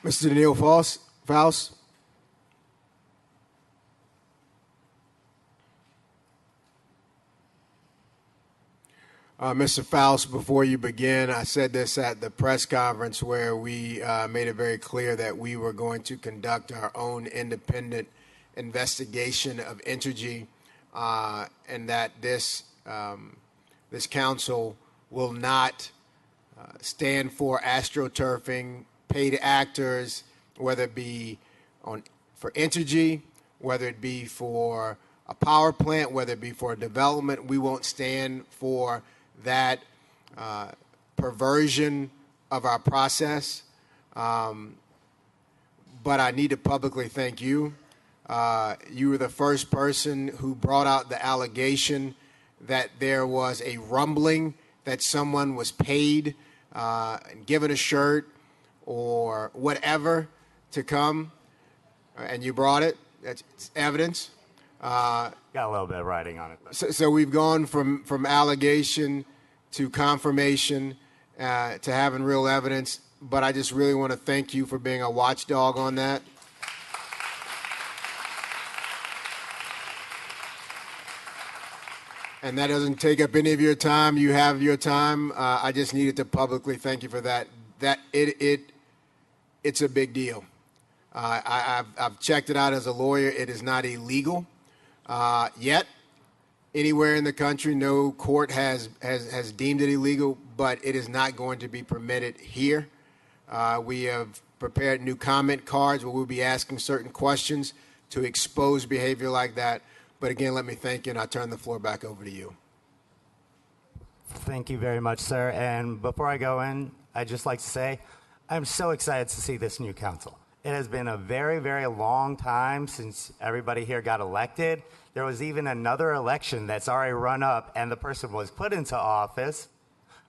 Mr. Neil Faust. Mr. Faust, before you begin, I said this at the press conference where we made it very clear that we were going to conduct our own independent investigation of Entergy, and that this council will not stand for astroturfing, paid actors, whether it be for Entergy, whether it be for a power plant, whether it be for a development. We won't stand for that perversion of our process. But I need to publicly thank you. You were the first person who brought out the allegation that there was a rumbling that someone was paid and given a shirt or whatever to come, and you brought it. That's evidence. Got a little bit of writing on it. So we've gone from allegation to confirmation to having real evidence, but I just really want to thank you for being a watchdog on that. And that doesn't take up any of your time. You have your time. I just needed to publicly thank you for that. It's a big deal. I've checked it out as a lawyer. It is not illegal yet anywhere in the country. No court has deemed it illegal, but it is not going to be permitted here. We have prepared new comment cards where we'll be asking certain questions to expose behavior like that. But again, let me thank you, and I'll turn the floor back over to you. Thank you very much, sir. And before I go in, I'd just like to say I'm so excited to see this new council. It has been a very, very long time since everybody here got elected. There was even another election that's already run up, and the person was put into office.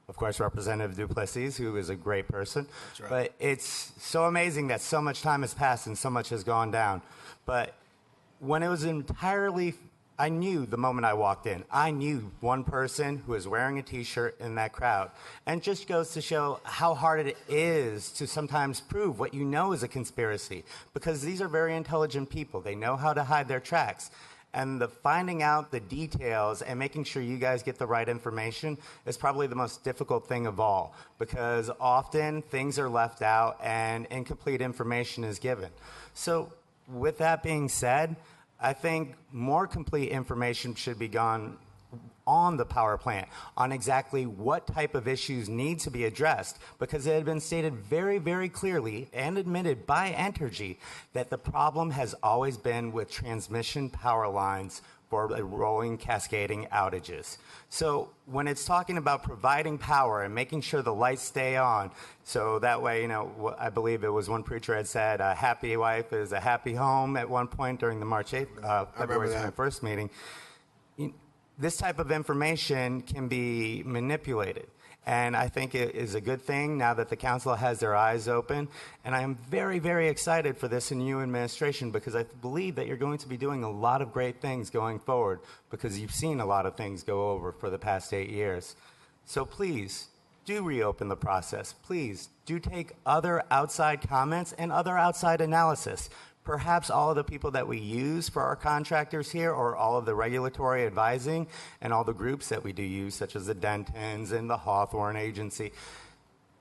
Of course, Representative Duplessis, who is a great person. That's right. But it's so amazing that so much time has passed and so much has gone down. But when it was entirely, I knew the moment I walked in, I knew one person who was wearing a T-shirt in that crowd. And it just goes to show how hard it is to sometimes prove what you know is a conspiracy, because these are very intelligent people. They know how to hide their tracks. And the finding out the details and making sure you guys get the right information is probably the most difficult thing of all, because often things are left out and incomplete information is given. So with that being said, I think more complete information should be gone on the power plant on exactly what type of issues need to be addressed, because it had been stated very, very clearly and admitted by Entergy that the problem has always been with transmission power lines for rolling cascading outages. So when it's talking about providing power and making sure the lights stay on, so that way, I believe it was one preacher had said, a happy wife is a happy home at one point during the March 8th, February 21st meeting. This type of information can be manipulated. And I think it is a good thing now that the council has their eyes open. And I am very, very excited for this new administration, because I believe that you're going to be doing a lot of great things going forward, because you've seen a lot of things go over for the past 8 years. So please do reopen the process. Please do take other outside comments and other outside analysis. Perhaps all of the people that we use for our contractors here, or all of the regulatory advising and all the groups that we do use, such as the Dentons and the Hawthorne Agency,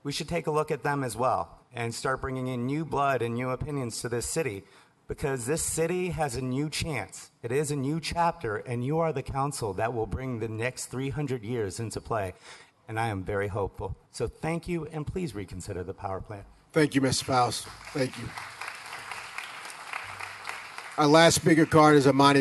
we should take a look at them as well and start bringing in new blood and new opinions to this city, because this city has a new chance. It is a new chapter, and you are the council that will bring the next 300 years into play. And I am very hopeful. So thank you, and please reconsider the power plant. Thank you, Mr. Faust. Thank you. Our last speaker card is Amani